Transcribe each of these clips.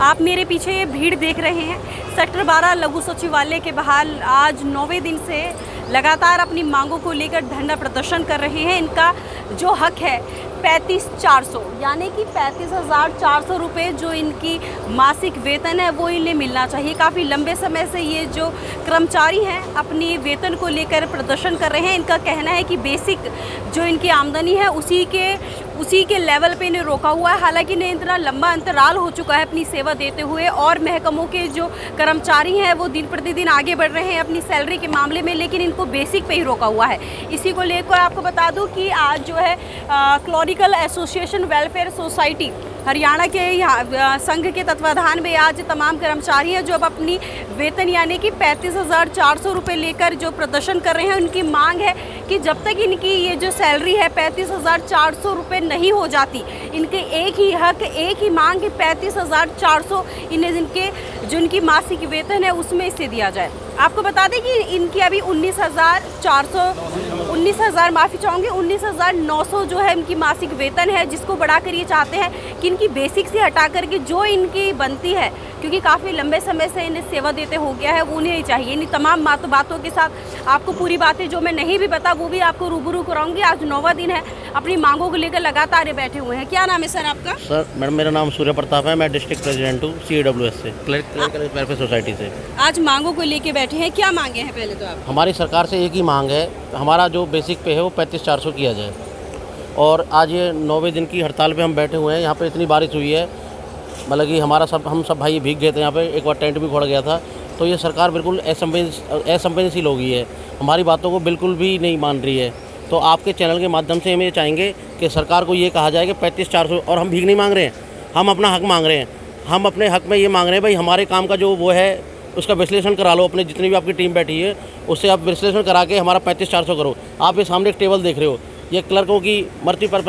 आप मेरे पीछे ये भीड़ देख रहे हैं। सेक्टर 12 लघु सचिवालय के बाहर आज 9वें दिन से लगातार अपनी मांगों को लेकर धरना प्रदर्शन कर रहे हैं। इनका जो हक है 35,400 यानी कि 35,400 रुपये जो इनकी मासिक वेतन है वो इन्हें मिलना चाहिए। काफ़ी लंबे समय से ये जो कर्मचारी हैं अपनी वेतन को लेकर प्रदर्शन कर रहे हैं। इनका कहना है कि बेसिक जो इनकी आमदनी है उसी के लेवल पे इन्हें रोका हुआ है। हालांकि इन्हें इतना लंबा अंतराल हो चुका है अपनी सेवा देते हुए और महकमों के जो कर्मचारी हैं वो दिन प्रतिदिन आगे बढ़ रहे हैं अपनी सैलरी के मामले में, लेकिन इनको बेसिक पे ही रोका हुआ है। इसी को लेकर आपको बता दूं कि आज जो है clerical association welfare society Haryana के यहाँ संघ के तत्वाधान में आज तमाम कर्मचारी हैं जो अब अपनी वेतन यानी कि 35,400 रुपये लेकर जो प्रदर्शन कर रहे हैं। उनकी मांग है कि जब तक इनकी ये जो सैलरी है 35,400 रुपये नहीं हो जाती, इनके एक ही हक एक ही मांग है 35,400 इन्हें जो इनकी मासिक वेतन है उसमें से दिया जाए। आपको बता दें कि इनकी अभी 19,900 जो है इनकी मासिक वेतन है, जिसको बढ़ाकर ये चाहते हैं कि इनकी बेसिक से हटा करके जो इनकी बनती है, क्योंकि काफ़ी लंबे समय से इन्हें सेवा देते हो गया है, वो उन्हें चाहिए। इन तमाम बातों के साथ आपको पूरी बातें जो मैं नहीं भी बता वो भी आपको रूबरू कराऊंगी। आज 9वां दिन है, अपनी मांगों को लेकर लगातार ये बैठे हुए हैं। क्या नाम है सर आपका? सर मैडम मेरा नाम सूर्य प्रताप है, मैं डिस्ट्रिक्ट प्रेसिडेंट हूँ CWS से, क्लरिकल वेलफेयर सोसाइटी से। आज मांगों को लेकर बैठे हैं, क्या मांगे हैं पहले तो आप? हमारी सरकार से एक ही मांग है, हमारा जो बेसिक पे है वो 35,400 किया जाए। और आज ये 9वें दिन की हड़ताल पे हम बैठे हुए हैं। यहाँ पे इतनी बारिश हुई है, मतलब कि हम सब भाई भीग गए थे। यहाँ पे एक बार टेंट भी उखड़ गया था। तो ये सरकार बिल्कुल असंवेदनशील हो गई है, हमारी बातों को बिल्कुल भी नहीं मान रही है। तो आपके चैनल के माध्यम से हम ये चाहेंगे कि सरकार को ये कहा जाए कि 35,400, और हम भीख नहीं मांग रहे हैं, हम अपना हक मांग रहे हैं। हम अपने हक में ये मांग रहे हैं भाई हमारे काम का जो वो है उसका विश्लेषण करा लो। अपने जितनी भी आपकी टीम बैठी है उससे आप विश्लेषण करा के हमारा 35,400 करो। आप ये सामने एक टेबल देख रहे हो, ये क्लर्कों की मर्ती पर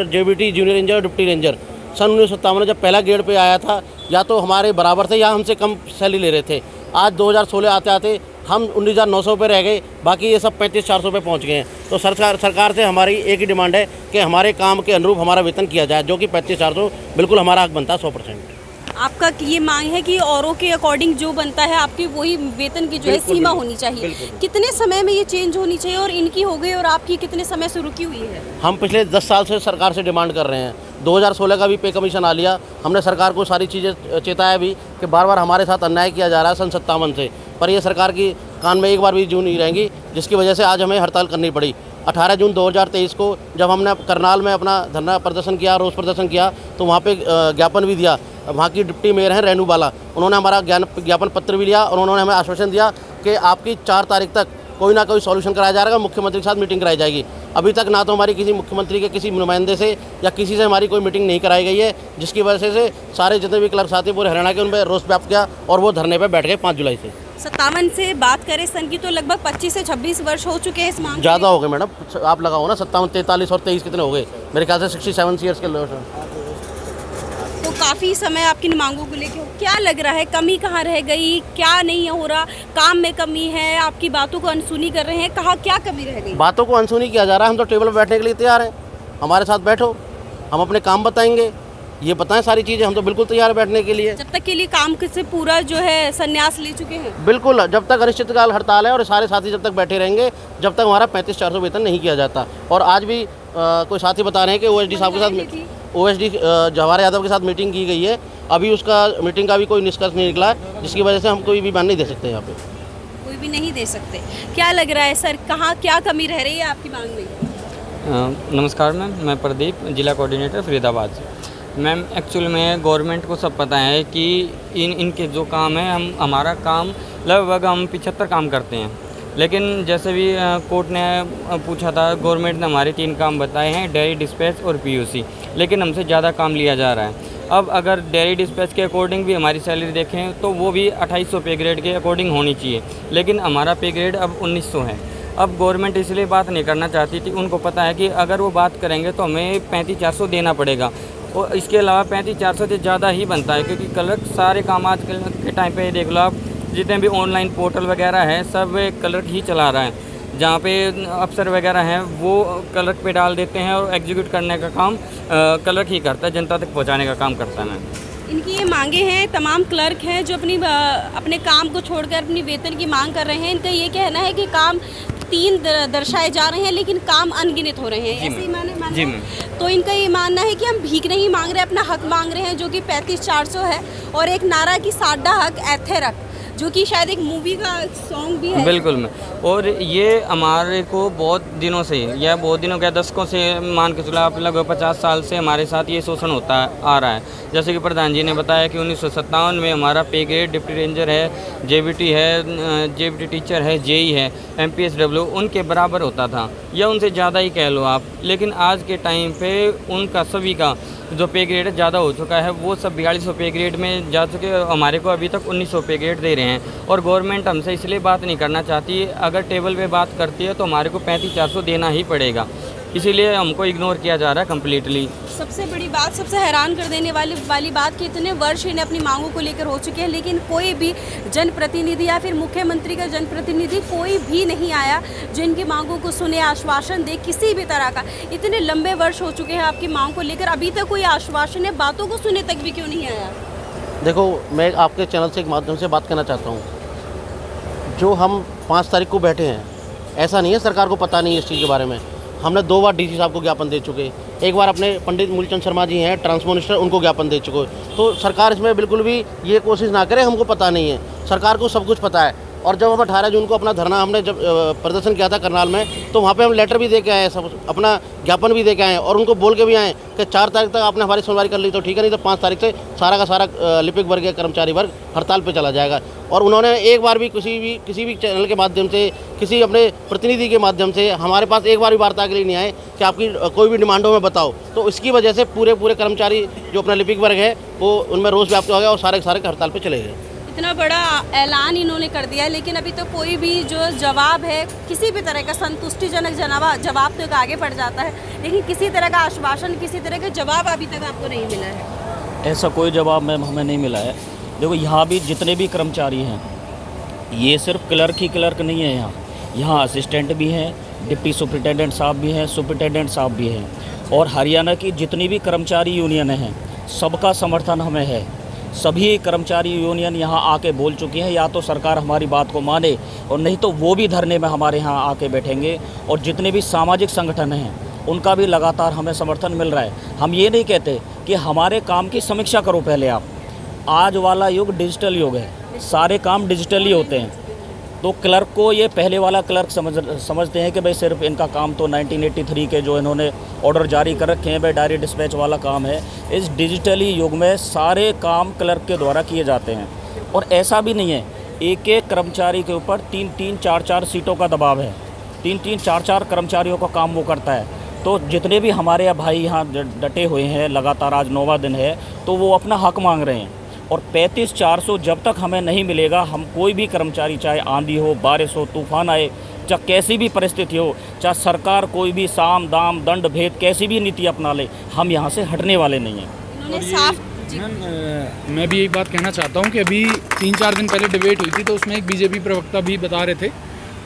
JBT जूनियर रेंजर और डिप्टी रेंजर सन 1957 में जब पहला ग्रेड पे आया था, या तो हमारे बराबर थे या हमसे कम सैलरी ले रहे थे। आज 2016 आते आते हम 19,900 पे रह गए, बाकी ये सब 35,400 पे पहुंच गए हैं। तो सरकार से हमारी एक ही डिमांड है कि हमारे काम के अनुरूप हमारा वेतन किया जाए, जो कि 35,400 बिल्कुल हमारा हक बनता है 100%। आपका ये मांग है कि औरों के अकॉर्डिंग जो बनता है आपकी वही वेतन की जो है सीमा होनी चाहिए। कितने समय में ये चेंज होनी चाहिए और इनकी हो गई और आपकी कितने समय से रुकी हुई है? हम पिछले 10 साल से सरकार से डिमांड कर रहे हैं। 2016 का भी पे कमीशन आ लिया, हमने सरकार को सारी चीज़ें चेताया भी कि बार बार हमारे साथ अन्याय किया जा रहा है सन 57 से, पर ये सरकार की कान में एक बार भी जू नहीं रहेंगी, जिसकी वजह से आज हमें हड़ताल करनी पड़ी। 18 जून 2023 को जब हमने करनाल में अपना धरना प्रदर्शन किया, रोष प्रदर्शन किया, तो वहाँ पे ज्ञापन भी दिया। वहाँ की डिप्टी मेयर हैं रेनू बाला, उन्होंने हमारा ज्ञापन पत्र भी लिया और उन्होंने हमें आश्वासन दिया कि आपकी 4 तारीख तक कोई ना कोई सॉल्यूशन कराया जाएगा, मुख्यमंत्री के साथ मीटिंग कराई जाएगी। अभी तक ना तो हमारी किसी मुख्यमंत्री के किसी नुमाइंदे से या किसी से हमारी कोई मीटिंग नहीं कराई गई है, जिसकी वजह से सारे जितने भी क्लर्क साथी पूरे हरियाणा के उन पर रोष व्याप्त किया और वो धरने पर बैठ गए 5 जुलाई से। 57 से बात करें सन की तो लगभग 25 से 26 वर्ष हो चुके हैं इस मांग। ज़्यादा हो गए मैडम, आप लगाओ ना 57, 43 और 23 कितने हो गए? मेरे ख्याल से 67 ईयर्स के लोग। तो काफ़ी समय आपकी मांगों को लेकर क्या लग रहा है, कमी कहाँ रह गई, क्या नहीं हो रहा? काम में कमी है, आपकी बातों को अनसुनी कर रहे हैं, कहाँ क्या कमी रह गई? बातों को अनसुनी किया जा रहा है। हम तो टेबल पर बैठने के लिए तैयार हैं, हमारे साथ बैठो, हम अपने काम बताएंगे, ये बताएं सारी चीज़ें, हम तो बिल्कुल तैयार है बैठने के लिए। जब तक के लिए काम से पूरा जो है संन्यास ले चुके हैं? बिल्कुल, जब तक अनिश्चितकाल हड़ताल है और सारे साथी जब तक बैठे रहेंगे, जब तक हमारा 35,400 वेतन नहीं किया जाता। और आज भी कोई साथी बता रहे हैं कि OSD साहब के साथ, OSD जवाहर यादव के साथ मीटिंग की गई है, अभी उसका मीटिंग का भी कोई निष्कर्ष नहीं निकला, जिसकी वजह से हम कोई भी बयान नहीं दे सकते। यहाँ पे कोई भी नहीं दे सकते। क्या लग रहा है सर, कहाँ क्या कमी रह रही है आपकी मांग में? नमस्कार मैम, मैं प्रदीप, जिला कोऑर्डिनेटर फरीदाबाद से। मैम एक्चुअल में गवर्नमेंट को सब पता है कि इनके जो काम है, हमारा काम लगभग हम 75 काम करते हैं, लेकिन जैसे भी कोर्ट ने पूछा था, गवर्नमेंट ने हमारे 3 काम बताए हैं, डेयरी डिस्पैच और POC, लेकिन हमसे ज़्यादा काम लिया जा रहा है। अब अगर डेयरी डिस्पैच के अकॉर्डिंग भी हमारी सैलरी देखें तो वो भी 2800 पे ग्रेड के अकॉर्डिंग होनी चाहिए, लेकिन हमारा पे ग्रेड अब 1900 है। अब गवर्नमेंट इसलिए बात नहीं करना चाहती थी, उनको पता है कि अगर वो बात करेंगे तो हमें 35,400 देना पड़ेगा, और इसके अलावा 35,400 से ज़्यादा ही बनता है, क्योंकि क्लर्क सारे काम आज के टाइम पे देख लो आप, जितने भी ऑनलाइन पोर्टल वगैरह है सब क्लर्क ही चला रहा है। जहाँ पे अफसर वगैरह हैं वो क्लर्क पे डाल देते हैं और एग्जीक्यूट करने का काम क्लर्क ही करता है, जनता तक पहुँचाने का काम करता है। इनकी ये मांगे हैं, तमाम क्लर्क हैं जो अपने काम को छोड़कर अपनी वेतन की मांग कर रहे हैं। इनका ये कहना है कि काम 3 दर्शाए जा रहे हैं लेकिन काम अनगिनत हो रहे हैं। ऐसे ही मानना जी है। तो इनका ये मानना है कि हम भीख नहीं मांग रहे, अपना हक मांग रहे हैं, जो कि 35-400 है। और एक नारा की साडा हक ऐथे रख, जो कि शायद एक मूवी का सॉन्ग भी है। बिल्कुल में, और ये हमारे को बहुत दिनों से, या बहुत दिनों क्या दशकों से मान के चला, आप लगभग 50 साल से हमारे साथ ये शोषण होता आ रहा है। जैसे कि प्रधान जी ने बताया कि 1957 में हमारा पे ग्रेड डिप्टी रेंजर है, जेबीटी है, जेबीटी टीचर है, जेई है, एमपीएसडब्ल्यू उनके बराबर होता था, या उनसे ज़्यादा ही कह लो आप। लेकिन आज के टाइम पे उनका सभी का जो पे ग्रेड ज़्यादा हो चुका है, वो सब 4200 पे ग्रेड में जा चुके। हमारे को अभी तक 1900 पे ग्रेड दे रहे हैं, और गवर्नमेंट हमसे इसलिए बात नहीं करना चाहती। अगर टेबल पे बात करती है तो हमारे को 35-400 देना ही पड़ेगा, इसीलिए हमको इग्नोर किया जा रहा है कम्प्लीटली। सबसे बड़ी बात, सबसे हैरान कर देने वाली बात कि इतने वर्ष इन्हें अपनी मांगों को लेकर हो चुके हैं, लेकिन कोई भी जनप्रतिनिधि या फिर मुख्यमंत्री का जनप्रतिनिधि कोई भी नहीं आया जो इनकी मांगों को सुने, आश्वासन दे किसी भी तरह का। इतने लंबे वर्ष हो चुके हैं आपकी मांग को लेकर, अभी तक कोई आश्वासन है, बातों को सुने तक भी क्यों नहीं आया? देखो, मैं आपके चैनल से एक माध्यम से बात करना चाहता हूँ। जो हम 5 तारीख को बैठे हैं, ऐसा नहीं है सरकार को पता नहीं है इस चीज़ के बारे में। हमने 2 बार डीसी साहब को ज्ञापन दे चुके, एक बार अपने पंडित मूलचंद शर्मा जी हैं ट्रांसपोर्ट मिनिस्टर, उनको ज्ञापन दे चुके। तो सरकार इसमें बिल्कुल भी ये कोशिश ना करे हमको पता नहीं है, सरकार को सब कुछ पता है। और जब हम 18 जून को अपना धरना हमने जब प्रदर्शन किया था करनाल में, तो वहाँ पे हम लेटर भी दे के आए, सब अपना ज्ञापन भी दे के आए, और उनको बोल के भी आए कि 4 तारीख तक आपने हमारी सुनवाई कर ली तो ठीक है, नहीं तो 5 तारीख से सारा का सारा लिपिक वर्ग या कर्मचारी वर्ग हड़ताल पे चला जाएगा। और उन्होंने एक बार भी किसी भी चैनल के माध्यम से, किसी अपने प्रतिनिधि के माध्यम से हमारे पास एक बार भी वार्ता के लिए नहीं आए कि आपकी कोई भी डिमांडों में बताओ। तो इसकी वजह से पूरे कर्मचारी जो अपना लिपिक वर्ग है वो उनमें रोष व्याप्त हो गया और सारे के सारे हड़ताल पे चले गए। इतना बड़ा ऐलान इन्होंने कर दिया है, लेकिन अभी तो कोई भी जो जवाब है, किसी भी तरह का संतुष्टिजनक जवाब तो एक आगे बढ़ जाता है, लेकिन किसी तरह का आश्वासन, किसी तरह का जवाब अभी तक आपको नहीं मिला है। ऐसा कोई जवाब मैम हमें नहीं मिला है। देखो, यहाँ भी जितने भी कर्मचारी हैं, ये सिर्फ क्लर्क ही क्लर्क नहीं है, यहाँ असिस्टेंट भी हैं, डिप्टी सुपरिटेंडेंट साहब भी हैं, सुपरिटेंडेंट साहब भी हैं, और हरियाणा की जितनी भी कर्मचारी यूनियन हैं, सबका समर्थन हमें है। सभी कर्मचारी यूनियन यहाँ आके बोल चुकी हैं, या तो सरकार हमारी बात को माने और नहीं तो वो भी धरने में हमारे यहाँ आके बैठेंगे। और जितने भी सामाजिक संगठन हैं उनका भी लगातार हमें समर्थन मिल रहा है। हम ये नहीं कहते कि हमारे काम की समीक्षा करो पहले आप। आज वाला युग डिजिटल युग है, सारे काम डिजिटली होते हैं। तो क्लर्क को ये पहले वाला क्लर्क समझते हैं कि भाई सिर्फ इनका काम तो 1983 के जो इन्होंने ऑर्डर जारी कर रखे हैं, भाई डायरी डिस्पैच वाला काम है। इस डिजिटली युग में सारे काम क्लर्क के द्वारा किए जाते हैं। और ऐसा भी नहीं है, एक एक कर्मचारी के ऊपर 3-3, 4-4 सीटों का दबाव है, 3-3, 4-4 कर्मचारियों का काम वो करता है। तो जितने भी हमारे भाई यहाँ डटे हुए हैं, लगातार आज 9वां दिन है, तो वो अपना हक मांग रहे हैं। और 35-400 जब तक हमें नहीं मिलेगा, हम कोई भी कर्मचारी, चाहे आंधी हो, बारिश हो, तूफान आए, चाहे कैसी भी परिस्थिति हो, चाहे सरकार कोई भी साम दाम दंड भेद कैसी भी नीति अपना ले, हम यहाँ से हटने वाले नहीं हैं। मैं भी एक बात कहना चाहता हूँ कि अभी 3-4 दिन पहले डिबेट हुई थी, तो उसमें एक बीजेपी प्रवक्ता भी बता रहे थे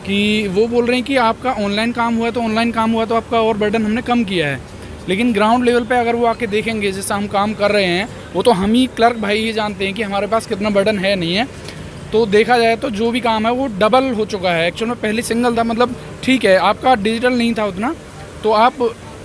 कि वो बोल रहे हैं कि आपका ऑनलाइन काम हुआ, तो ऑनलाइन काम हुआ तो आपका और बर्डन हमने कम किया है। लेकिन ग्राउंड लेवल पे अगर वो आके देखेंगे, जैसा हम काम कर रहे हैं, वो तो हम ही क्लर्क भाई ही जानते हैं कि हमारे पास कितना बर्डन है नहीं है। तो देखा जाए तो जो भी काम है वो डबल हो चुका है। एक्चुअल में पहले सिंगल था, मतलब ठीक है आपका डिजिटल नहीं था उतना, तो आप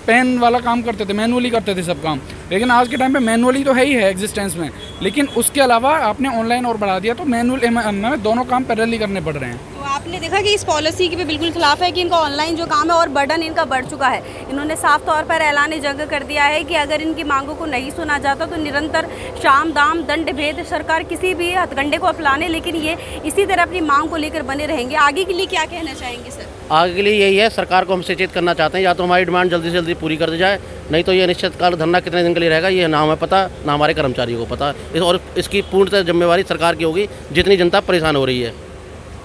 पेन वाला काम करते थे, मैनुअली करते थे सब काम। लेकिन आज के टाइम पे मैनुअली तो है ही है एग्जिस्टेंस में, लेकिन उसके अलावा आपने ऑनलाइन और बढ़ा दिया, तो मैनुअल में दोनों काम पैरेलली करने पड़ रहे हैं। तो आपने देखा कि इस पॉलिसी के भी बिल्कुल खिलाफ है कि इनका ऑनलाइन जो काम है और बर्डन इनका बढ़ चुका है। इन्होंने साफ तौर पर ऐलान जंग कर दिया है कि अगर इनकी मांगों को नहीं सुना जाता तो निरंतर शाम दाम दंड भेद सरकार किसी भी हथकंडे को अपनाने, लेकिन ये इसी तरह अपनी मांग को लेकर बने रहेंगे। आगे के लिए क्या कहना चाहेंगे सर? आगे के लिए यही है, सरकार को हम सचेत करना चाहते हैं, या तो हमारी डिमांड जल्दी से जल्दी पूरी कर दी जाए, नहीं तो ये अनिश्चितकाल धरना कितने दिन के लिए रहेगा ये ना हमें पता, ना हमारे कर्मचारियों को पता। और इसकी पूर्णतः जिम्मेवारी सरकार की होगी, जितनी जनता परेशान हो रही है।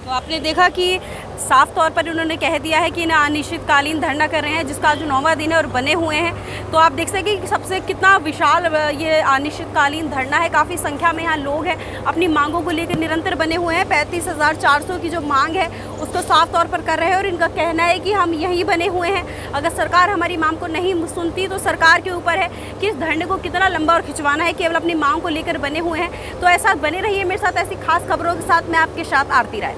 तो आपने देखा कि साफ तौर पर उन्होंने कह दिया है कि ना अनिश्चितकालीन धरना कर रहे हैं, जिसका आज 9वां दिन है और बने हुए हैं। तो आप देख सकते हैं कि सबसे कितना विशाल ये अनिश्चितकालीन धरना है। काफ़ी संख्या में यहाँ लोग हैं, अपनी मांगों को लेकर निरंतर बने हुए हैं। 35,400 की जो मांग है उसको साफ तौर पर कर रहे हैं और इनका कहना है कि हम यहीं बने हुए हैं। अगर सरकार हमारी मांग को नहीं सुनती तो सरकार के ऊपर है कि इस धरने को कितना लंबा और खिंचवाना है। केवल अपनी मांग को लेकर बने हुए हैं। तो ऐसा बने रहिए मेरे साथ, ऐसी खास खबरों के साथ। मैं आपके साथ आरती राय।